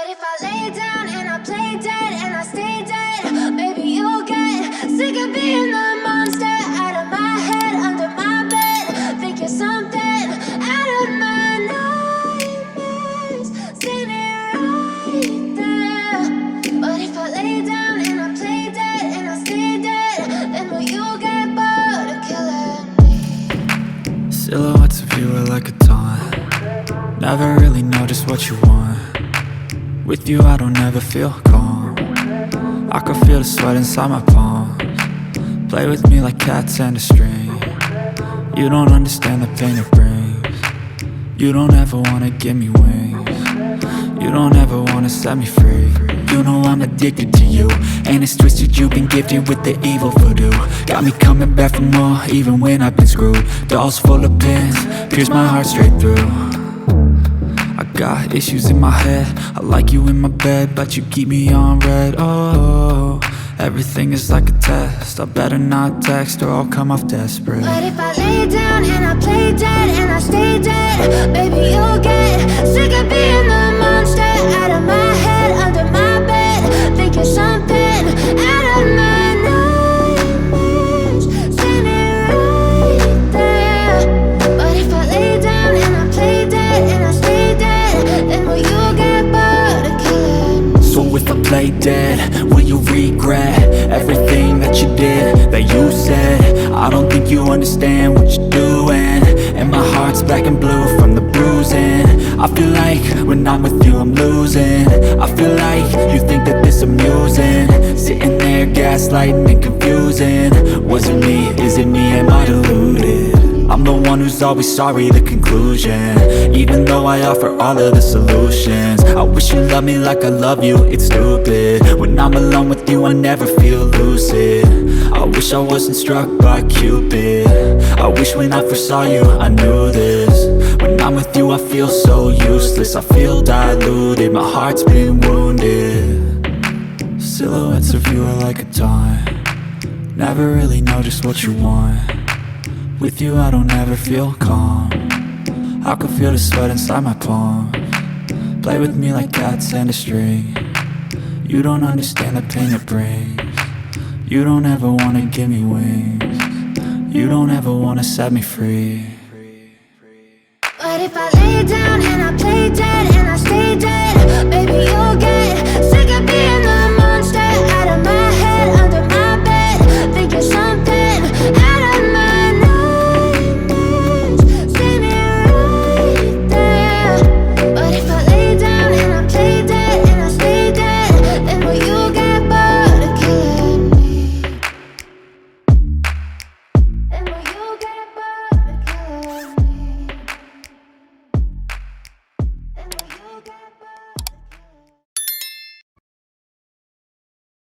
But if I lay down and I play dead and I stay dead, maybe you'll get sick of being the monster out of my head, under my bed. Think you're something out of my nightmares, standing right there. But if I lay down and I play dead and I stay dead, then will you get bored of killing me? Silhouettes of you are like a taunt. Never really know just what you want. With you I don't ever feel calm. I can feel the sweat inside my palms. Play with me like cats and a string. You don't understand the pain it brings. You don't ever wanna give me wings. You don't ever wanna set me free. You know I'm addicted to you, and it's twisted, you've been gifted with the evil voodoo. Got me coming back for more, even when I've been screwed. Dolls full of pins, pierce my heart straight through. I got issues in my head, I like you in my bed, but you keep me on red. Oh, everything is like a test, I better not text or I'll come off desperate. But if I lay down and I play dead and I stay dead, baby you'll get sick of being the monster out of my head, under my bed. Think you're something out of my nightmares, standing right there. But if I lay down and I play dead and I stay dead, then will you get bored of killing me? So if I play dead, will you regret everything that you did, that you said? I don't think you understand what you're doing, and my heart's black and blue from the bruising. I feel like when I'm with you I'm losing. I feel like you think that this amusing, sitting there gaslighting and confusing. Was it me? Is it me? Am I deluded? I'm the one who's always sorry, the conclusion, even though I offer all of the solutions. I wish you loved me like I love you, it's stupid. When I'm alone with you I never feel lucid. I wish I wasn't struck by Cupid. I wish when I first saw you I knew this. When I'm with you I feel so useless, I feel diluted, my heart's been wounded. Silhouettes of you are like a taunt. Never really know just what you want. With you I don't ever feel calm. I can feel the sweat inside my palms. Play with me like cats and a string. You don't understand the pain it brings. You don't ever wanna give me wings. You don't ever wanna set me free. But if I lay down and I play dead and I stay dead,